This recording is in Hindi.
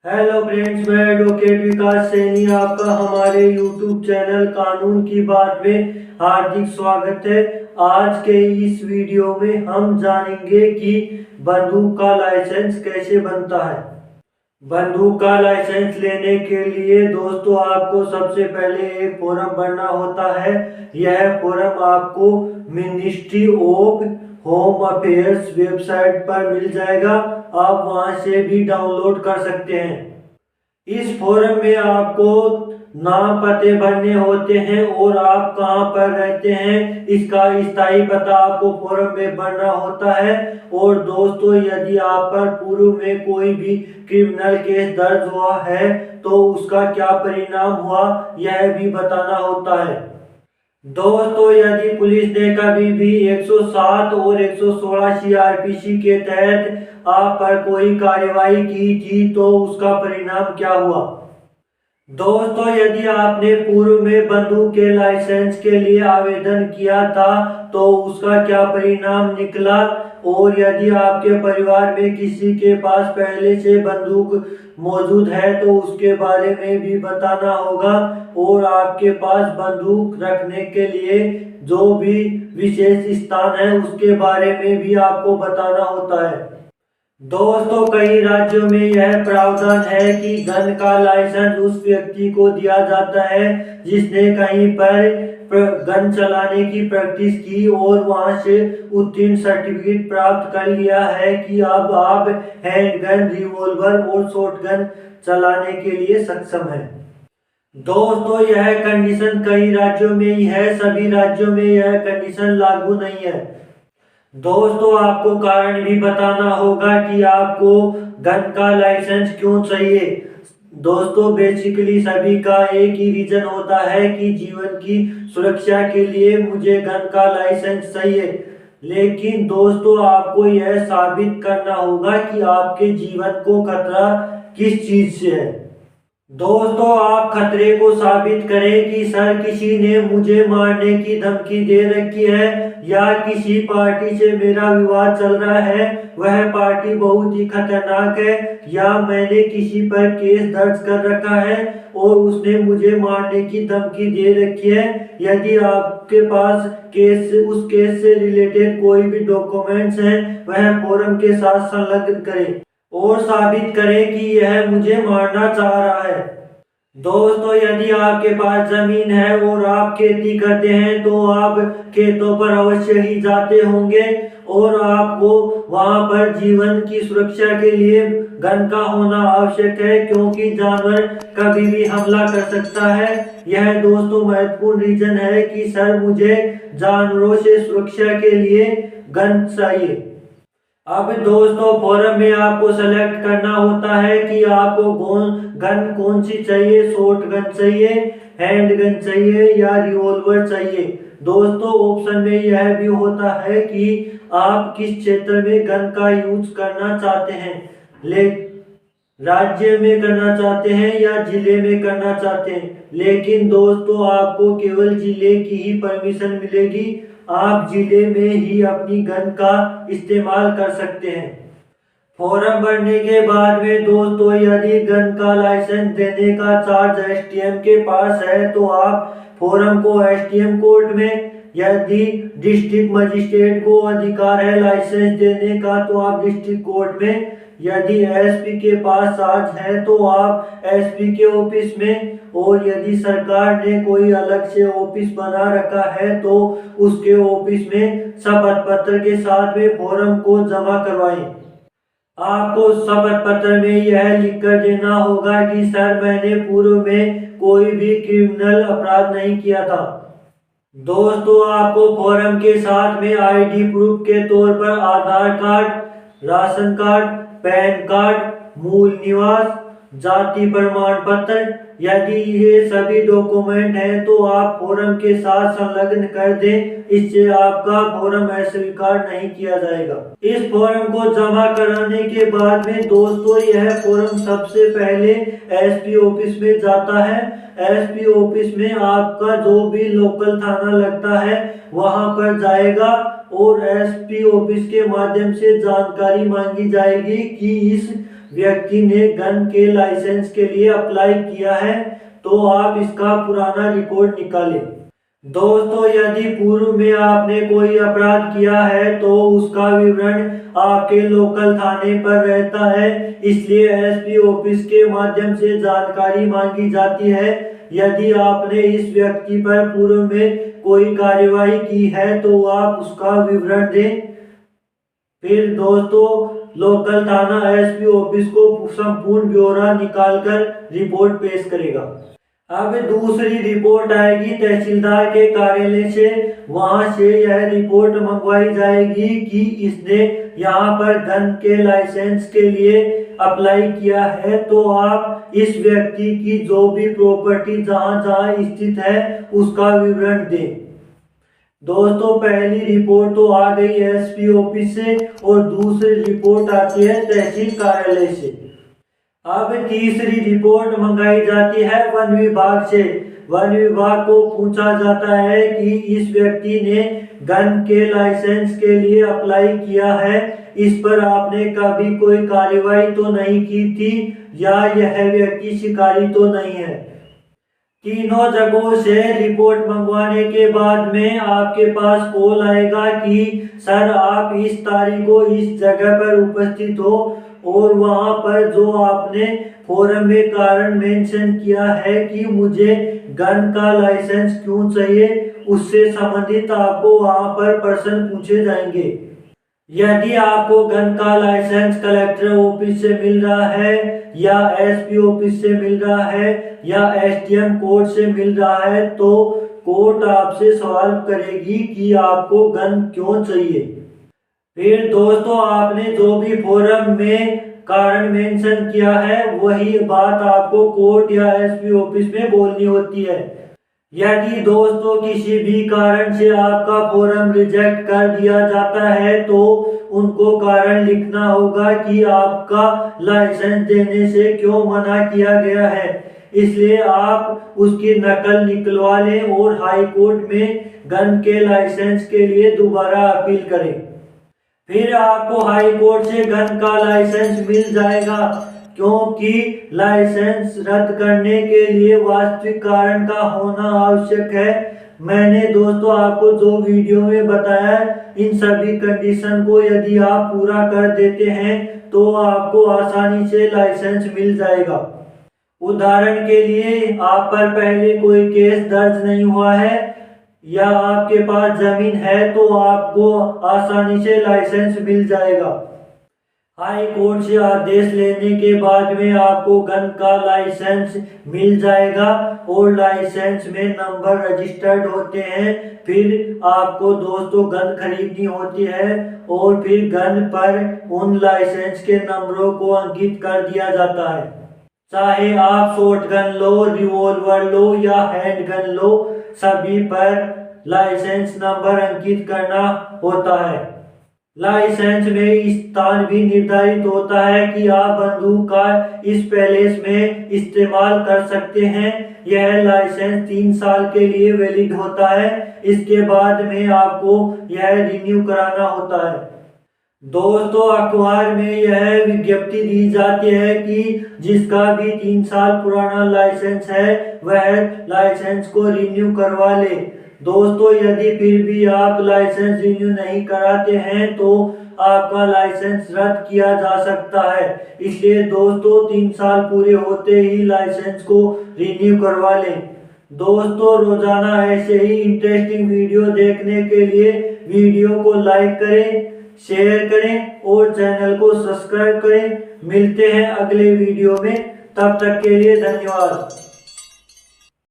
हेलो फ्रेंड्स, मैं एडवोकेट विकास सैनी आपका हमारे यूट्यूब चैनल कानून की बात में हार्दिक स्वागत है। आज के इस वीडियो में हम जानेंगे कि बंदूक का लाइसेंस कैसे बनता है। बंदूक का लाइसेंस लेने के लिए दोस्तों आपको सबसे पहले एक फॉर्म भरना होता है। यह फॉर्म आपको ministry of home affairs website पर मिल जाएगा। आप वहां से भी डाउनलोड कर सकते हैं। इस फॉर्म में आपको नाम पते भरने होते हैं और आप कहां पर रहते हैं इसका स्थायी पता आपको फॉर्म में भरना होता है। और दोस्तों, यदि आप पर पूर्व में कोई भी क्रिमिनल केस दर्ज हुआ है तो उसका क्या परिणाम हुआ यह भी बताना होता है। दोस्तों, यदि पुलिस ने कभी भी 107 और 116 सीआरपीसी के तहत आप पर कोई कार्रवाई की थी तो उसका परिणाम क्या हुआ। दोस्तों, यदि आपने पूर्व में बंदूक के लाइसेंस के लिए आवेदन किया था तो उसका क्या परिणाम निकला। और यदि आपके परिवार में किसी के पास पहले से बंदूक मौजूद है तो उसके बारे में भी बताना होगा। और आपके पास बंदूक रखने के लिए जो भी विशेष स्थान है उसके बारे में भी आपको बताना होता है। दोस्तों, कई राज्यों में यह प्रावधान है कि गन का लाइसेंस उस व्यक्ति को दिया जाता है जिसने कहीं पर गन चलाने की प्रैक्टिस की और वहां से उत्तीर्ण सर्टिफिकेट प्राप्त कर लिया है कि अब आप हैंड गन, रिवॉल्वर और शॉटगन चलाने के लिए सक्षम हैं। दोस्तों, यह कंडीशन कई राज्यों में ही है, सभी राज्यों में यह कंडीशन लागू नहीं है। दोस्तों, आपको कारण भी बताना होगा कि आपको गन का लाइसेंस क्यों चाहिए। दोस्तों, बेसिकली सभी का एक ही रीजन होता है कि जीवन की सुरक्षा के लिए मुझे गन का लाइसेंस चाहिए। लेकिन दोस्तों, आपको यह साबित करना होगा कि आपके जीवन को खतरा किस चीज से है। दोस्तों, आप खतरे को साबित करें कि सर किसी ने मुझे मारने की धमकी दे रखी है या किसी पार्टी से मेरा विवाद चल रहा है, वह पार्टी बहुत ही खतरनाक है, या मैंने किसी पर केस दर्ज कर रखा है और उसने मुझे मारने की धमकी दे रखी है। यदि आपके पास उस केस से रिलेटेड कोई भी डॉक्यूमेंट्स हैं वह फॉर्म के साथ संलग्न करें और साबित करें कि यह मुझे मारना चाह रहा है। दोस्तों, यदि आपके पास जमीन है और आप खेती करते हैं तो आप खेतों पर अवश्य ही जाते होंगे और आपको वहां पर जीवन की सुरक्षा के लिए गन का होना आवश्यक है, क्योंकि जानवर कभी भी हमला कर सकता है। यह दोस्तों महत्वपूर्ण रीजन है कि सर मुझे जानवरों से सुरक्षा के लिए गन चाहिए। अब दोस्तों, फॉर्म में आपको सेलेक्ट करना होता है कि आपको गन कौन सी चाहिए, शॉर्ट गन चाहिए, हैंड गन चाहिए या रिवॉल्वर चाहिए। दोस्तों, ऑप्शन में यह भी होता है कि आप किस क्षेत्र में गन का यूज करना चाहते हैं, ले राज्य में करना चाहते हैं या जिले में करना चाहते हैं। लेकिन दोस्तों, आपको केवल जिले की ही परमिशन मिलेगी, आप जिले में ही अपनी गन का इस्तेमाल कर सकते हैं। फॉर्म भरने के बाद में दोस्तों, यदि गन का लाइसेंस देने का चार्ज एसटीएम के पास है तो आप फॉर्म को एसटीएम कोर्ट में, यदि डिस्ट्रिक्ट मजिस्ट्रेट को अधिकार है लाइसेंस देने का तो आप डिस्ट्रिक्ट कोर्ट में, यदि एसपी के पास चार्ज है तो आप एसपी के ऑफिस में, और यदि सरकार ने कोई अलग से ऑफिस बना रखा है तो उसके ऑफिस में शपथ पत्र के साथ में फॉर्म को जमा करवाएं। आपको शपथ पत्र में यह लिखकर देना होगा कि सर मैंने पूर्व में कोई भी क्रिमिनल अपराध नहीं किया था। दोस्तों, आपको फॉर्म के साथ में आईडी प्रूफ के तौर पर Aadhaar card, ration card, PAN card, मूल निवास, जाति प्रमाण पत्र, यदि ये सभी डॉक्यूमेंट हैं तो आप फॉर्म के साथ संलग्न कर दें। इससे आपका फॉर्म अस्वीकार नहीं किया जाएगा। इस फॉर्म को जमा कराने के बाद में दोस्तों, यह फॉर्म सबसे पहले एसपी ऑफिस में जाता है। एसपी ऑफिस में आपका जो भी लोकल थाना लगता है वहां पर जाएगा और एसपी ऑफिस के माध्यम से जानकारी मांगी जाएगी कि इस व्यक्ति ने गन के लाइसेंस के लिए अप्लाई किया है तो आप इसका पुराना रिकॉर्ड निकालें। दोस्तों, यदि पूर्व में आपने कोई अपराध किया है तो उसका विवरण आपके लोकल थाने पर रहता है, इसलिए एसपी ऑफिस के माध्यम से जानकारी मांगी जाती है। यदि आपने इस व्यक्ति पर पूर्व में कोई कार्यवाही की है तो आप उसका विवरण दें। फिर दोस्तों, लोकल थाना एसपी ऑफिस को संपूर्ण ब्यौरा निकालकर रिपोर्ट पेश करेगा। अब दूसरी रिपोर्ट आएगी तहसीलदार के कार्यालय से। वहां से यह रिपोर्ट मंगवाई जाएगी कि इसने यहाँ पर गन के लाइसेंस के लिए अप्लाई किया है, तो आप इस व्यक्ति की जो भी प्रॉपर्टी जहाँ जहाँ स्थित है उसका विवरण दें। दोस्तों, पहली रिपोर्ट तो आ गई एसपी ऑफिस से और दूसरी रिपोर्ट आती है तहसील कार्यालय से। अब तीसरी रिपोर्ट मंगाई जाती है वन विभाग से। वन विभाग को पूछा जाता है कि इस व्यक्ति ने गन के लाइसेंस के लिए अप्लाई किया है, इस पर आपने कभी कोई कार्रवाई तो नहीं की थी या यह व्यक्ति शिकारी तो नहीं है। तीनों जगहों से रिपोर्ट मंगवाने के बाद में आपके पास कॉल आएगा कि सर आप इस तारीख को इस जगह पर उपस्थित हो और वहां पर जो आपने फॉर्म में कारण मेंशन किया है कि मुझे गन का लाइसेंस क्यों चाहिए, उससे संबंधित आपको वहां पर प्रश्न पूछे जाएंगे। यदि आपको गन का लाइसेंस कलेक्टर ऑफिस से मिल रहा है या एसपी ऑफिस से मिल रहा है या एसडीएम कोर्ट से मिल रहा है तो कोर्ट आपसे सवाल करेगी कि आपको गन क्यों चाहिए। फिर दोस्तों, आपने जो भी फॉर्म में कारण मेंशन किया है वही बात आपको कोर्ट या एसपी ऑफिस में बोलनी होती है। यदि दोस्तों किसी भी कारण से आपका फॉर्म रिजेक्ट कर दिया जाता है तो उनको कारण लिखना होगा कि आपका लाइसेंस देने से क्यों मना किया गया है। इसलिए आप उसकी नकल निकलवा लें और हाई कोर्ट में गन के लाइसेंस के लिए दोबारा अपील करें। फिर आपको हाई कोर्ट से गन का लाइसेंस मिल जाएगा, क्योंकि लाइसेंस रद्द करने के लिए वास्तविक कारण का होना आवश्यक है। मैंने दोस्तों आपको जो वीडियो में बताया इन सभी कंडीशन को यदि आप पूरा कर देते हैं तो आपको आसानी से लाइसेंस मिल जाएगा। उदाहरण के लिए, आप पर पहले कोई केस दर्ज नहीं हुआ है या आपके पास जमीन है तो आपको आसानी से लाइसेंस मिल जाएगा। हाई कोर्ट से आदेश लेने के बाद में आपको गन का लाइसेंस मिल जाएगा और लाइसेंस में नंबर रजिस्टर्ड होते हैं। फिर आपको दोस्तों गन खरीदनी होती है और फिर गन पर उन लाइसेंस के नंबरों को अंकित कर दिया जाता है। चाहे आप शॉर्ट गन लो, रिवॉल्वर लो या हैंड गन लो, सभी पर लाइसेंस नंबर अंकित करना होता है। लाइसेंस में स्थान भी निर्धारित होता है कि आप बंदूक का इस पैलेस में इस्तेमाल कर सकते हैं। यह लाइसेंस 3 साल के लिए वैलिड होता है। इसके बाद में आपको यह रिन्यू कराना होता है। दोस्तों, अखबार में यह विज्ञप्ति दी जाती है कि जिसका भी 3 साल पुराना लाइसेंस है वह लाइसेंस को रिन्यू करवा ले। दोस्तों, यदि फिर भी आप लाइसेंस रिन्यू नहीं कराते हैं तो आपका लाइसेंस रद्द किया जा सकता है। इसलिए दोस्तों 3 साल पूरे होते ही लाइसेंस को रिन्यू करवा लें। दोस्तों, रोजाना ऐसे ही इंटरेस्टिंग वीडियो देखने के लिए वीडियो को लाइक करें, शेयर करें और चैनल को सब्सक्राइब करें। मिलते हैं अगले वीडियो में, तब तक के लिए धन्यवाद।